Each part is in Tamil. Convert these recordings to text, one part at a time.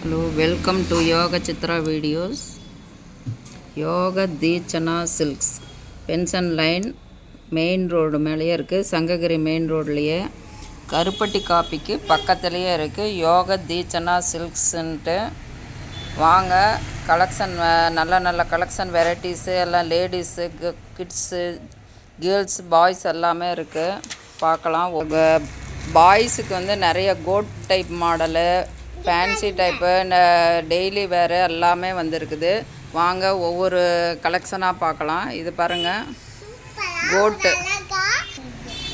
Hello, welcome to Yoga Chitra videos. Yoga Deechana Silks pension line main road மேலேயே இருக்குது. சங்ககிரி மெயின் ரோட்லேயே கருப்பட்டி காப்பிக்கு பக்கத்துலேயே இருக்குது யோக தீச்சனா சில்க்ஸுன்ட்டு. வாங்க, கலெக்ஷன் நல்ல நல்ல கலெக்ஷன் வெரைட்டிஸு எல்லாம் லேடிஸு கிட்ஸு கேர்ள்ஸ் பாய்ஸ் எல்லாமே இருக்குது. பார்க்கலாம். பாய்ஸுக்கு வந்து நிறைய coat type model, fancy type, daily வேறு எல்லாமே வந்துருக்குது. வாங்க ஒவ்வொரு கலெக்ஷனாக பார்க்கலாம். இது பாருங்கள், கோட்டு.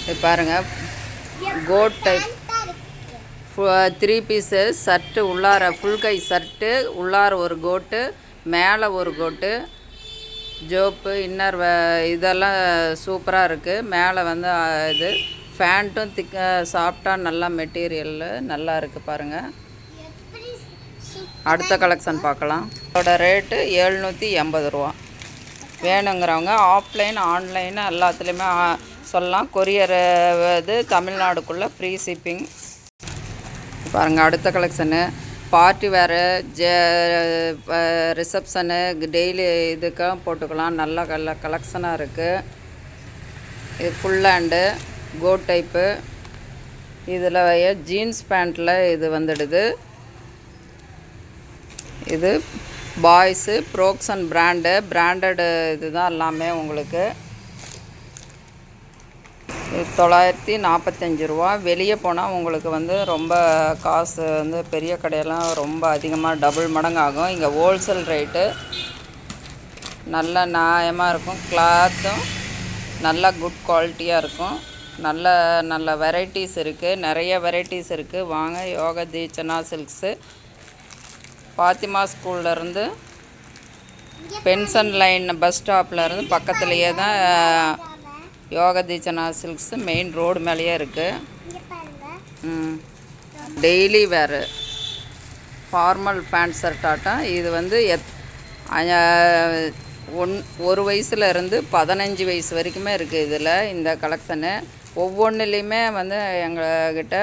இது பாருங்கள், கோட் டைப் 3 பீஸு ஷர்ட்டு, உள்ளார ஃபுல் கை ஷர்ட்டு, உள்ளார ஒரு கோட்டு, மேலே ஒரு கோட்டு, ஜோப்பு, இன்னர் இதெல்லாம் சூப்பராக இருக்குது. மேலே வந்து இது ஃபேண்ட்டும் சாஃப்டாக நல்லா மெட்டீரியல் நல்லா இருக்குது பாருங்கள். அடுத்த கலெக்ஷன் பார்க்கலாம். அதோட ரேட்டு 780 ரூபா. வேணுங்கிறவங்க ஆஃப்லைன் ஆன்லைன் எல்லாத்துலேயுமே சொல்லலாம். கொரியர் இது தமிழ்நாடுக்குள்ளே ஃப்ரீ ஷிப்பிங். பாருங்கள், அடுத்த கலெக்ஷனு பார்ட்டி வேறு, ரிசப்ஷனு, டெய்லி இதுக்காக போட்டுக்கலாம். நல்ல கலெக்ஷனாக இருக்குது. இது ஃபுல் ஹேண்டு கோட் டைப்பு. இதில் ஜீன்ஸ் பேண்ட்டில் இது வந்துடுது. இது பாய்ஸு ப்ரோக்சன் பிராண்டடு இது தான் எல்லாமே உங்களுக்கு. இது 945 ரூபா. வெளியே போனால் உங்களுக்கு வந்து ரொம்ப காசு வந்து பெரிய கடையெல்லாம் ரொம்ப அதிகமாக டபுள் மடங்கு ஆகும். இங்கே ஹோல்சேல் ரேட்டு நல்ல நியாயமாக இருக்கும். கிளாத்தும் நல்ல குட் குவாலிட்டியாக இருக்கும். நல்ல வெரைட்டிஸ் இருக்குது, நிறைய வெரைட்டிஸ் இருக்குது. வாங்க, யோக தீச்சனா சில்க்ஸு பாத்திமா ஸ்கூல்லேருந்து பென்ஷன் லைன் பஸ் ஸ்டாப்லேருந்து பக்கத்துலேயே தான் யோக தீச்சனா சில்க்ஸு மெயின் ரோடு மேலேயே இருக்குது. டெய்லி வேறு ஃபார்மல் பேண்ட் ஷர்ட் ஆட்டம். இது வந்து 1 வயசுலேருந்து 15 வயசு வரைக்குமே இருக்குது இதில் இந்த கலெக்ஷனு. ஒவ்வொன்றுலேயுமே வந்து எங்கள்கிட்ட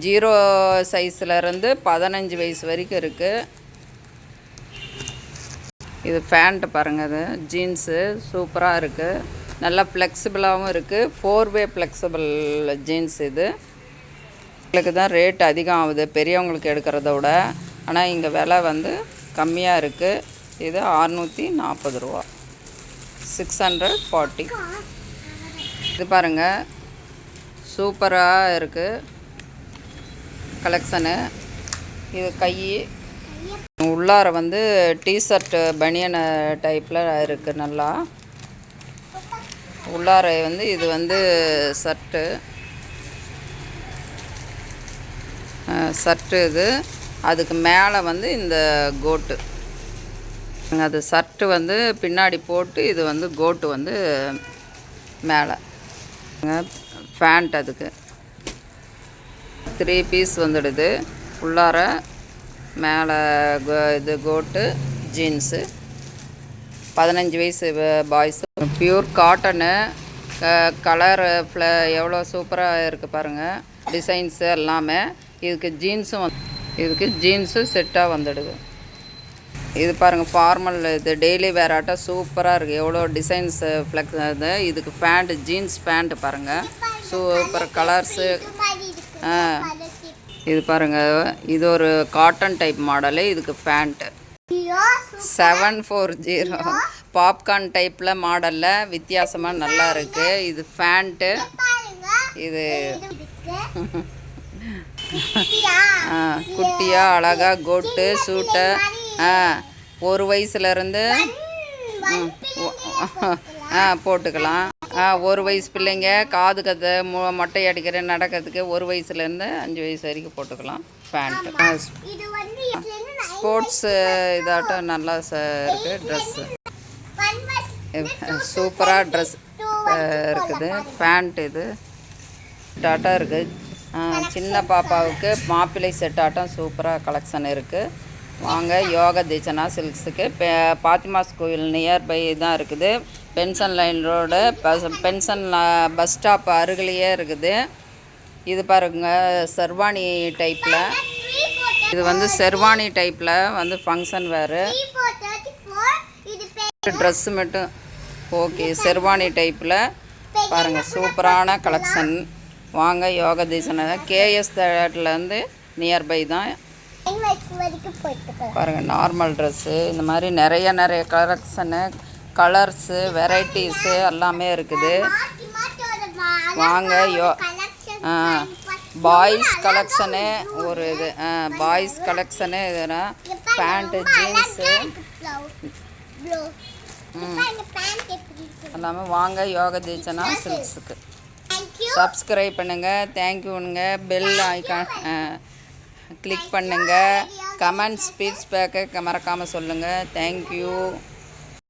0 சைஸ்லேருந்து 15 வயசு வரைக்கும் இருக்குது. இது பேண்ட்டு பாருங்கள், அது ஜீன்ஸு சூப்பராக இருக்குது. நல்லா ஃப்ளெக்சிபிளாகவும் இருக்குது. 4-வே ஃப்ளெக்சிபிள் ஜீன்ஸ். இது உங்களுக்கு தான் ரேட் அதிகம் ஆகுது பெரியவங்களுக்கு எடுக்கிறத விட. ஆனால் இங்கே விலை வந்து கம்மியாக இருக்குது. இது 640 ரூபா, 640. இது பாருங்கள், சூப்பராக இருக்குது கலெக்ஷனு. இது கை உள்ளார வந்து டிஷர்ட்டு பனியன் டைப்பில் இருக்குது. நல்லா உள்ளார வந்து இது வந்து ஷர்ட்டு இது. அதுக்கு மேலே வந்து இந்த கோட்டு. அது ஷர்ட்டு வந்து பின்னாடி போட்டு, இது வந்து கோட்டு வந்து மேலே பேண்ட். அதுக்கு 3 பீஸ் வந்துடுது. உள்ளார மேலே இது கோட்டு, ஜீன்ஸு. 15 வயசு பாய்ஸு. Pure cotton. கலரு எவ்வளோ சூப்பராக இருக்குது பாருங்கள். டிசைன்ஸு எல்லாமே. இதுக்கு ஜீன்ஸும் செட்டாக வந்துடுது. இது பாருங்கள், ஃபார்மல் இது டெய்லி வேர் ஆட்டம் சூப்பராக இருக்குது. எவ்வளோ டிசைன்ஸு ஃப்ளெக்ஸ் இது. இதுக்கு பேண்ட்டு ஜீன்ஸ் பேண்ட்டு பாருங்கள், சூப்பர் கலர்ஸு. இது பாருங்கள், இது ஒரு காட்டன் டைப் மாடலு. இதுக்கு பேண்ட்டு 740 பாப்கார்ன் டைப்பில் மாடலில் வித்தியாசமாக நல்லா இருக்குது. இது பேண்ட்டு. இது குட்டியாக அழகாக கோட்டு சூட்டை 1 வயசுலேருந்து போட்டுக்கலாம். 1 வயசு பிள்ளைங்க காது கதை மொட்டை அடிக்கிற நடக்கிறதுக்கு 1 வயசுலேருந்து 5 வயசு வரைக்கும் போட்டுக்கலாம் பேண்ட்டு. ஸ்போர்ட்ஸு இதாட்டம் நல்லா இருக்குது. ட்ரெஸ்ஸு சூப்பராக ட்ரெஸ் இருக்குது. பேண்ட் இது டாட்டா இருக்குது. சின்ன பாப்பாவுக்கு மாப்பிள்ளை செட் ஆட்டம் சூப்பராக கலெக்ஷன் இருக்குது. வாங்க, யோக தீச்சனா சில்க்ஸுக்கு பாத்திமா ஸ்கூல் நியர்பை தான் இருக்குது. Pension line road, pension bus stop அருகிலேயே இருக்குது. இது பாருங்கள், சர்வாணி டைப்பில் இது வந்து செர்வானி டைப்பில் வந்து ஃபங்க்ஷன் வேறு ட்ரெஸ்ஸு மட்டும். ஓகே, செர்வானி டைப்பில் பாருங்கள், சூப்பரான கலெக்ஷன். வாங்க யோக தீசனை கேஎஸ் தேட்டர்லேருந்து நியர்பை தான். பாருங்கள், நார்மல் ட்ரெஸ்ஸு இந்த மாதிரி நிறைய கலெக்ஷனு, கலர்ஸு, வெரைட்டிஸு எல்லாமே இருக்குது. வாங்க பாய்ஸ் கலெக்ஷனு ஒரு இது பாய்ஸ் கலெக்ஷனு இதுனா பேண்ட்டு, ஜீன்ஸு எல்லாமே. வாங்க யோக தீட்சனா சில்க்ஸுக்கு சப்ஸ்கிரைப் பண்ணுங்கள். தேங்க்யூனுங்க. பெல் ஐக்கான் கிளிக் பண்ணுங்கள். கமெண்ட்ஸ் ஃபீட்பேக்கை மறக்காமல் சொல்லுங்கள். தேங்க்யூ.